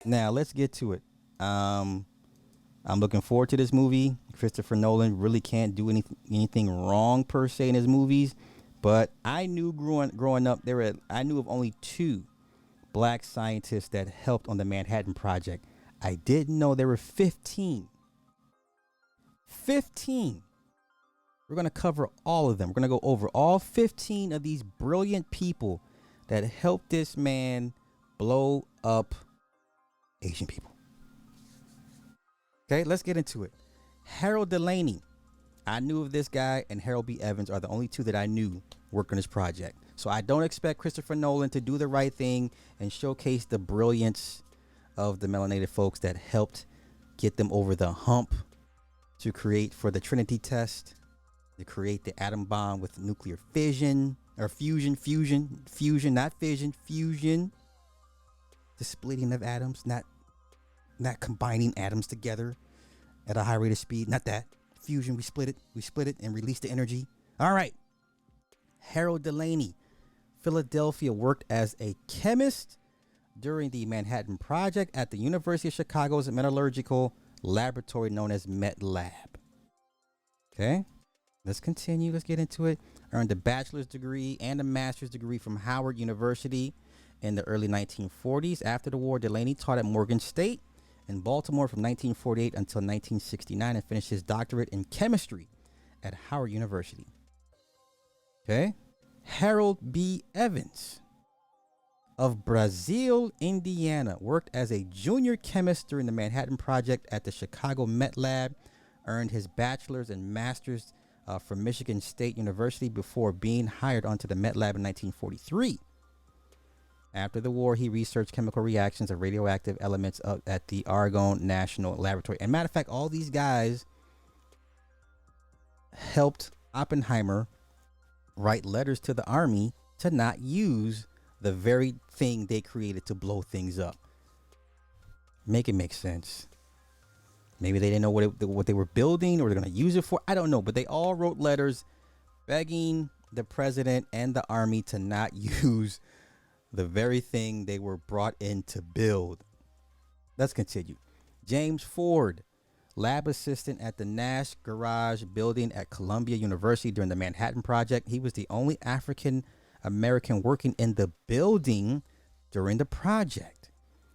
Now let's get to it. Um, I'm looking forward to this movie. Christopher Nolan really can't do anything wrong per se in his movies, but I knew growing up I knew of only two black scientists that helped on the Manhattan Project. I didn't know there were 15. 15. We're going to cover all of them. We're going to go over all 15 of these brilliant people that helped this man blow up Asian people. Okay, let's get into it. Harold Delaney. I knew of this guy, and Harold B. Evans are the only two that I knew worked on this project. So I don't expect Christopher Nolan to do the right thing and showcase the brilliance of the melanated folks that helped get them over the hump to create for the Trinity test, to create the atom bomb with nuclear fission or fusion, not fission, fusion. The splitting of atoms, not combining atoms together at a high rate of speed. Not that. Fusion, we split it and release the energy. All right. Harold Delaney, Philadelphia, worked as a chemist during the Manhattan Project at the University of Chicago's metallurgical laboratory known as Met Lab. Okay. Let's continue. Let's get into it. Earned a bachelor's degree and a master's degree from Howard University in the early 1940s. After the war, Delaney taught at Morgan State in Baltimore from 1948 until 1969 and finished his doctorate in chemistry at Howard University. Okay. Harold B. Evans of Brazil, Indiana, worked as a junior chemist during the Manhattan Project at the Chicago Met Lab, earned his bachelor's and master's from Michigan State University before being hired onto the Met Lab in 1943. After the war, he researched chemical reactions of radioactive elements at the Argonne National Laboratory. And matter of fact, all these guys helped Oppenheimer write letters to the army to not use the very thing they created to blow things up. Make it make sense. Maybe they didn't know what they were building or they're going to use it for. I don't know. But they all wrote letters begging the president and the army to not use the very thing they were brought in to build. Let's continue. James Ford, lab assistant at the Nash Garage building at Columbia University during the Manhattan Project. He was the only African American working in the building during the project.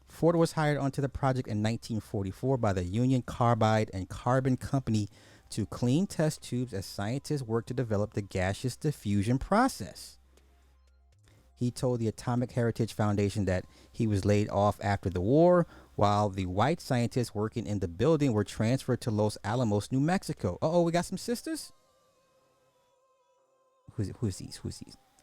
Ford was hired onto the project in 1944 by the Union Carbide and Carbon Company to clean test tubes as scientists worked to develop the gaseous diffusion process. He told the Atomic Heritage Foundation that he was laid off after the war, while the white scientists working in the building were transferred to Los Alamos, New Mexico. Uh-oh, we got some sisters? Who's these?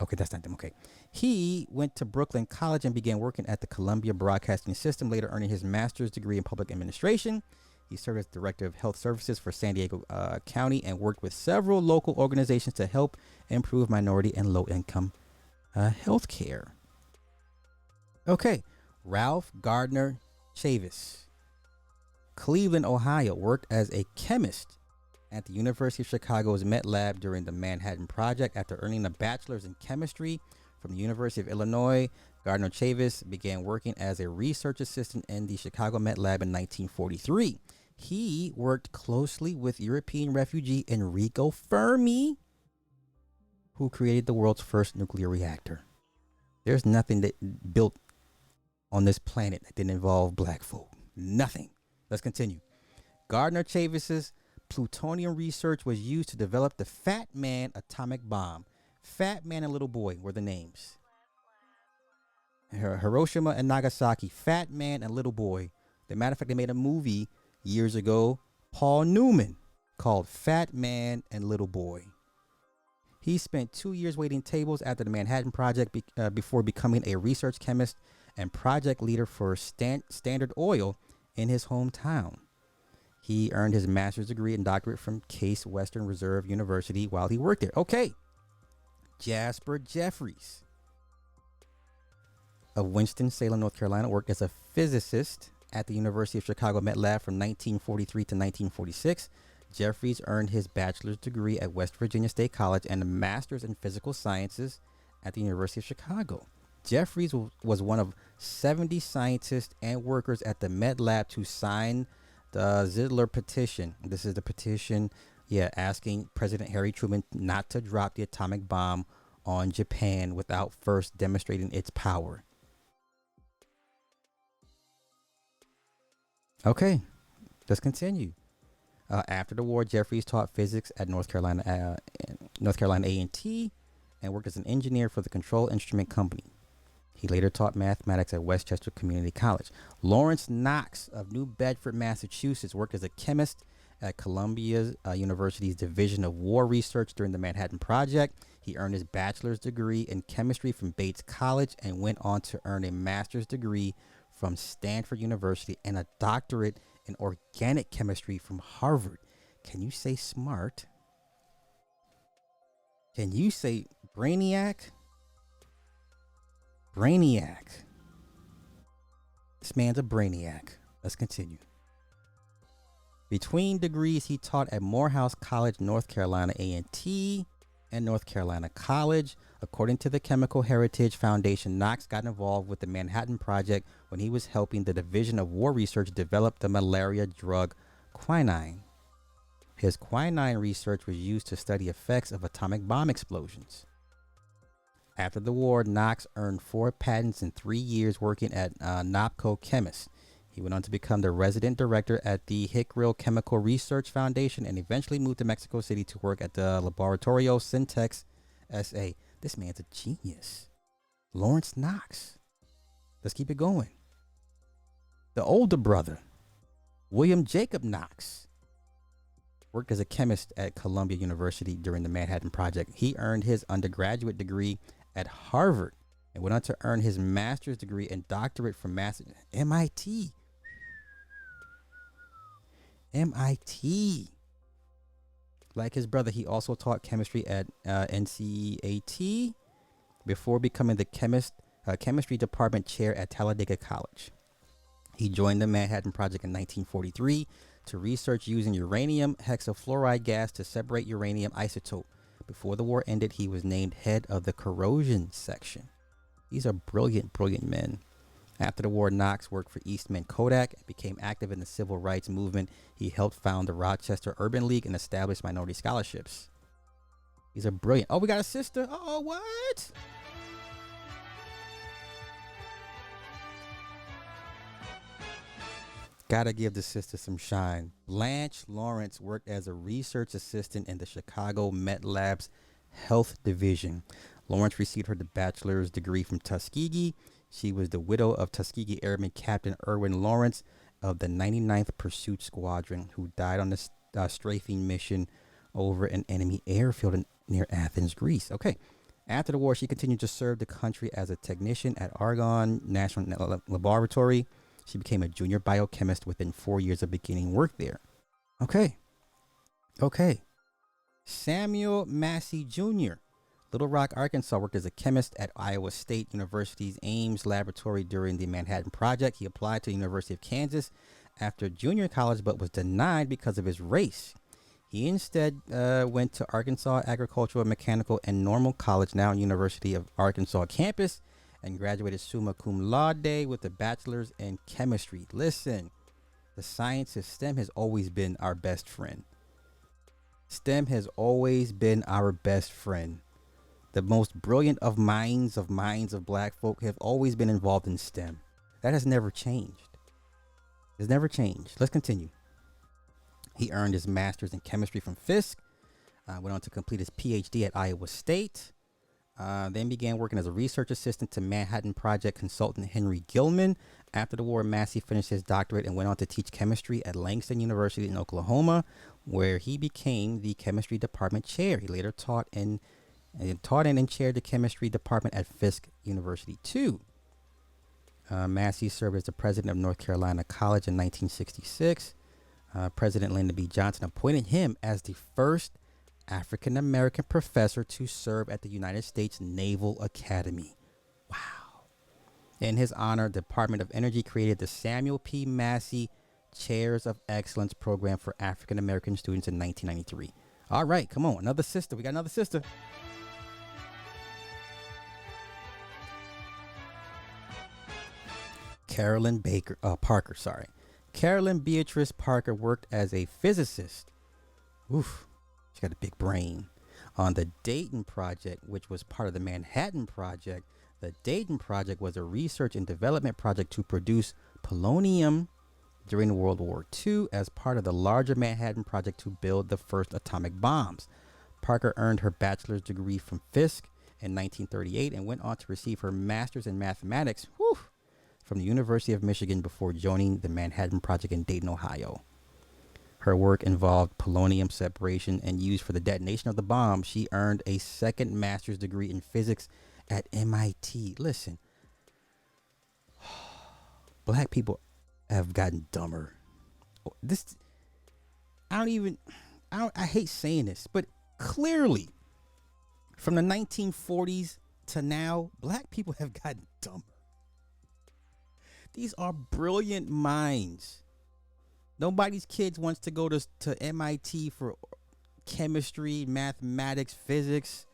Okay, that's not them. Okay. He went to Brooklyn College and began working at the Columbia Broadcasting System, later earning his master's degree in public administration. He served as director of health services for San Diego County and worked with several local organizations to help improve minority and low-income health care. Okay. Ralph Gardner Chavis, Cleveland, Ohio, worked as a chemist at the University of Chicago's Met Lab during the Manhattan Project. After earning a bachelor's in chemistry from the University of Illinois, Gardner Chavis began working as a research assistant in the Chicago Met Lab in 1943. He worked closely with European refugee Enrico Fermi, who created the world's first nuclear reactor. There's nothing that built on this planet that didn't involve black folk. Nothing. Let's continue. Gardner Chavis's plutonium research was used to develop the Fat Man atomic bomb. Fat Man and Little Boy were the names. Hiroshima and Nagasaki, Fat Man and Little Boy. As a matter of fact, they made a movie years ago, Paul Newman, called Fat Man and Little Boy. He spent 2 years waiting tables after the Manhattan Project before becoming a research chemist and project leader for Standard Oil in his hometown. He earned his master's degree and doctorate from Case Western Reserve University while he worked there. Okay. Jasper Jeffries of Winston-Salem, North Carolina, worked as a physicist at the University of Chicago Met Lab from 1943 to 1946. Jeffries earned his bachelor's degree at West Virginia State College and a master's in physical sciences at the University of Chicago. Jeffries was one of 70 scientists and workers at the Met Lab to sign the Zidler petition. This is the petition, yeah, asking President Harry Truman not to drop the atomic bomb on Japan without first demonstrating its power. Okay, let's continue. After the war, Jeffries taught physics at North Carolina A&T, and worked as an engineer for the Control Instrument Company. He later taught mathematics at Westchester Community College. Lawrence Knox of New Bedford, Massachusetts, worked as a chemist at Columbia University's Division of War Research during the Manhattan Project. He earned his bachelor's degree in chemistry from Bates College and went on to earn a master's degree from Stanford University and a doctorate in organic chemistry from Harvard. Can you say smart? Can you say brainiac? Brainiac. This man's a brainiac. Let's continue. Between degrees, he taught at Morehouse College, North Carolina A&T, and North Carolina College. According to the Chemical Heritage Foundation, Knox got involved with the Manhattan Project when he was helping the Division of War Research develop the malaria drug quinine. His quinine research was used to study effects of atomic bomb explosions. After the war, Knox earned 4 patents in 3 years working at NOPCO Chemist. He went on to become the resident director at the Hickrell Chemical Research Foundation and eventually moved to Mexico City to work at the Laboratorio Syntex SA. This man's a genius. Lawrence Knox. Let's keep it going. The older brother, William Jacob Knox, worked as a chemist at Columbia University during the Manhattan Project. He earned his undergraduate degree at Harvard and went on to earn his master's degree and doctorate from MIT. MIT. Like his brother, he also taught chemistry at NCAT before becoming the chemistry department chair at Talladega College. He joined the Manhattan Project in 1943 to research using uranium hexafluoride gas to separate uranium isotope. Before the war ended, he was named head of the corrosion section. These are brilliant, brilliant men. After the war, Knox worked for Eastman Kodak and became active in the civil rights movement. He helped found the Rochester Urban League and established minority scholarships. These are brilliant. Oh, we got a sister. Oh, what? Gotta give the sister some shine. Blanche Lawrence worked as a research assistant in the Chicago Met Lab's Health Division. Lawrence received her bachelor's degree from Tuskegee. She was the widow of Tuskegee Airman Captain Irwin Lawrence of the 99th Pursuit Squadron, who died on a strafing mission over an enemy airfield near Athens, Greece. Okay. After the war, she continued to serve the country as a technician at Argonne National Laboratory. She became a junior biochemist within 4 years of beginning work there. Okay. Samuel Massey Jr., Little Rock, Arkansas, worked as a chemist at Iowa State University's Ames Laboratory during the Manhattan Project. He applied to the University of Kansas after junior college, but was denied because of his race. He instead went to Arkansas Agricultural, Mechanical, and Normal College, now University of Arkansas campus, and graduated summa cum laude with a bachelor's in chemistry. Listen, the science of STEM has always been our best friend. STEM has always been our best friend. The most brilliant of minds of black folk have always been involved in STEM. That has never changed. It's never changed. Let's continue. He earned his master's in chemistry from Fisk, went on to complete his PhD at Iowa State, then began working as a research assistant to Manhattan Project consultant Henry Gilman. After the war, Massey finished his doctorate and went on to teach chemistry at Langston University in Oklahoma, where he became the chemistry department chair. He later taught in and chaired the chemistry department at Fisk University too. Massey served as the president of North Carolina College in 1966. President Lyndon B. Johnson appointed him as the first African American professor to serve at the United States Naval Academy. Wow. In his honor, the Department of Energy created the Samuel P. Massey Chairs of Excellence program for African American students in 1993. All right, come on. Another sister. We got another sister. Parker, sorry. Carolyn Beatrice Parker worked as a physicist. Oof, she got a big brain. On the Dayton Project, which was part of the Manhattan Project. The Dayton Project was a research and development project to produce polonium during World War II as part of the larger Manhattan Project to build the first atomic bombs. Parker earned her bachelor's degree from Fisk in 1938 and went on to receive her master's in mathematics from the University of Michigan before joining the Manhattan Project in Dayton, Ohio. Her work involved polonium separation and use for the detonation of the bomb. She earned a second master's degree in physics at MIT. Listen, black people have gotten dumber. This, I hate saying this, but clearly, from the 1940s to now, black people have gotten dumber. These are brilliant minds. Nobody's kids wants to go to MIT for chemistry, mathematics, physics.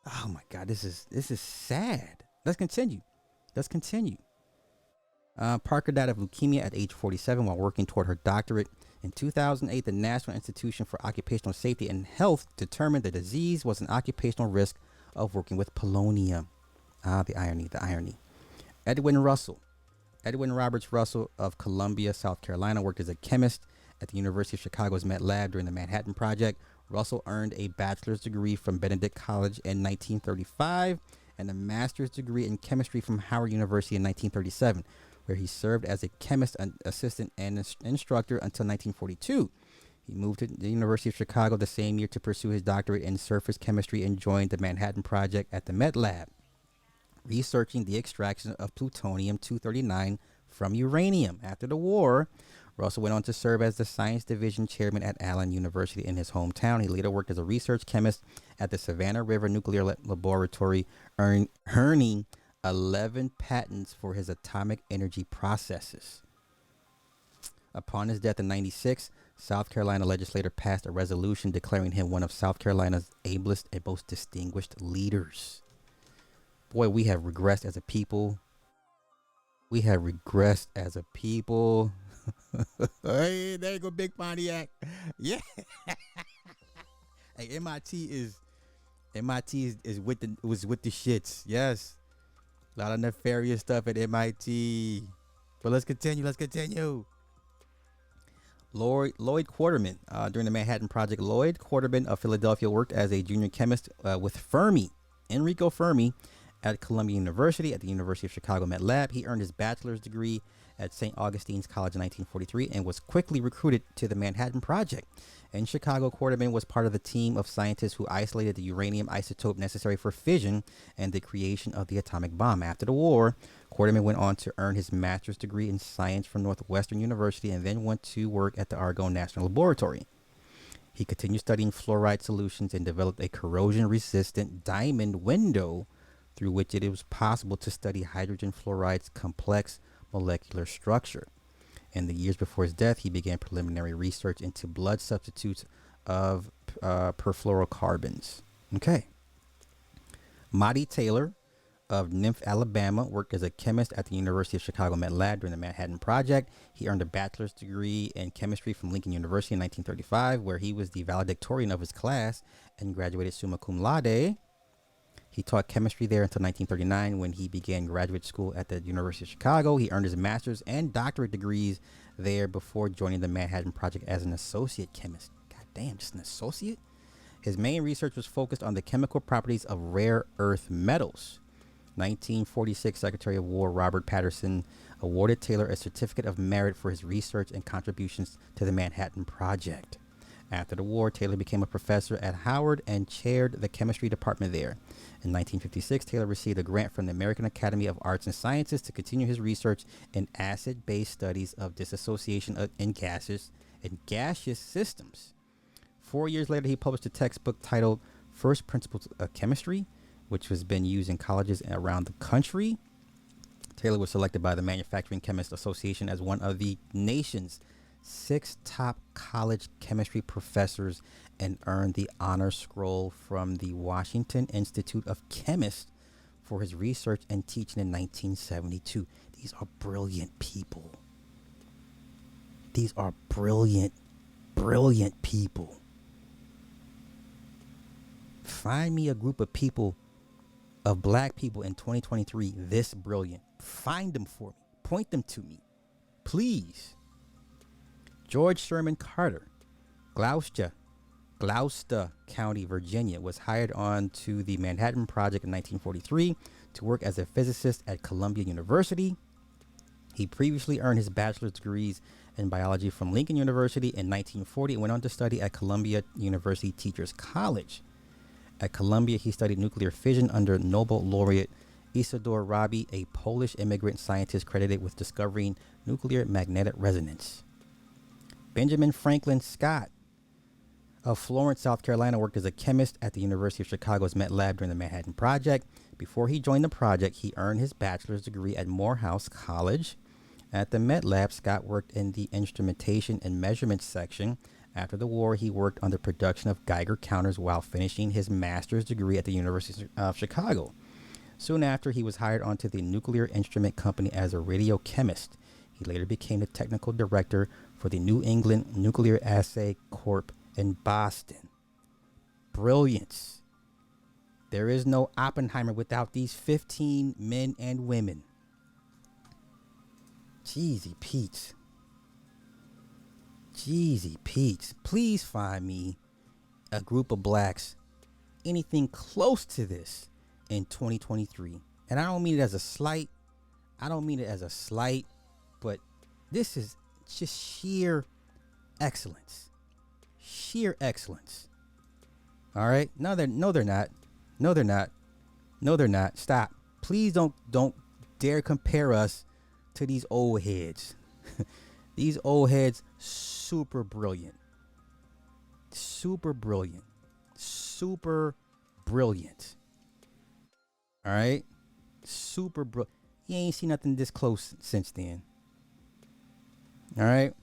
Oh my God, this is sad. Let's continue. Parker died of leukemia at age 47 while working toward her doctorate. In 2008, the National Institution for Occupational Safety and Health determined the disease was an occupational risk of working with polonium. The irony. Edwin Roberts Russell of Columbia, South Carolina, worked as a chemist at the University of Chicago's Met Lab during the Manhattan Project. Russell earned a bachelor's degree from Benedict College in 1935 and a master's degree in chemistry from Howard University in 1937, where he served as a chemist assistant and instructor until 1942. He moved to the University of Chicago the same year to pursue his doctorate in surface chemistry and joined the Manhattan Project at the Met Lab, researching the extraction of plutonium-239 from uranium. After the war, Russell went on to serve as the science division chairman at Allen University in his hometown. He later worked as a research chemist at the Savannah River Nuclear Laboratory, earning 11 patents for his atomic energy processes. Upon his death in 1996, South Carolina legislature passed a resolution declaring him one of South Carolina's ablest and most distinguished leaders. Boy, we have regressed as a people. Hey, there you go, Big Pontiac. Yeah. Hey, MIT was with the shits. Yes. A lot of nefarious stuff at MIT. But let's continue. Lloyd Quarterman. During the Manhattan Project, Lloyd Quarterman of Philadelphia worked as a junior chemist with Enrico Fermi, at Columbia University at the University of Chicago Met Lab. He earned his bachelor's degree at St. Augustine's College in 1943 and was quickly recruited to the Manhattan Project. In Chicago, Quarterman was part of the team of scientists who isolated the uranium isotope necessary for fission and the creation of the atomic bomb. After the war, Quarterman went on to earn his master's degree in science from Northwestern University and then went to work at the Argonne National Laboratory. He continued studying fluoride solutions and developed a corrosion-resistant diamond window through which it was possible to study hydrogen fluoride's complex molecular structure. In the years before his death, he began preliminary research into blood substitutes of perfluorocarbons. Okay. Monty Taylor of Nymph, Alabama, worked as a chemist at the University of Chicago Met Lab during the Manhattan Project. He earned a bachelor's degree in chemistry from Lincoln University in 1935, where he was the valedictorian of his class and graduated summa cum laude. He taught chemistry there until 1939 when he began graduate school at the University of Chicago. He earned his master's and doctorate degrees there before joining the Manhattan Project as an associate chemist. God damn, just an associate? His main research was focused on the chemical properties of rare earth metals. 1946 Secretary of War Robert Patterson awarded Taylor a certificate of merit for his research and contributions to the Manhattan Project. After the war, Taylor became a professor at Howard and chaired the chemistry department there. In 1956, Taylor received a grant from the American Academy of Arts and Sciences to continue his research in acid-based studies of dissociation in gaseous systems. 4 years later, he published a textbook titled First Principles of Chemistry, which has been used in colleges around the country. Taylor was selected by the Manufacturing Chemists Association as one of the nation's 6 top college chemistry professors and earned the honor scroll from the Washington Institute of Chemists for his research and teaching in 1972. These are brilliant people. These are brilliant, brilliant people. Find me a group of people, of black people in 2023 this brilliant. Find them for me. Point them to me. Please. George Sherman Carter, Gloucester County, Virginia, was hired on to the Manhattan Project in 1943 to work as a physicist at Columbia University. He previously earned his bachelor's degrees in biology from Lincoln University in 1940 and went on to study at Columbia University Teachers College. At Columbia, he studied nuclear fission under Nobel laureate Isidor Rabi, a Polish immigrant scientist credited with discovering nuclear magnetic resonance. Benjamin Franklin Scott of Florence, South Carolina, worked as a chemist at the University of Chicago's Met Lab during the Manhattan Project. Before he joined the project, he earned his bachelor's degree at Morehouse College. At the Met Lab, Scott worked in the instrumentation and measurement section. After the war, he worked on the production of Geiger counters while finishing his master's degree at the University of Chicago. Soon after, he was hired onto the Nuclear Instrument Company as a radiochemist. He later became the technical director for the New England Nuclear Assay Corp in Boston. Brilliance. There is no Oppenheimer without these 15 men and women. Jeezy Pete's. Jeezy Pete's. Please find me a group of blacks, anything close to this in 2023. And I don't mean it as a slight. But this is just sheer excellence. Sheer excellence. All right? No, they're not. No, they're not. No, they're not. Stop. Please don't dare compare us to these old heads. These old heads, super brilliant. Super brilliant. Super brilliant. All right? Super brilliant. You ain't seen nothing this close since then. All right?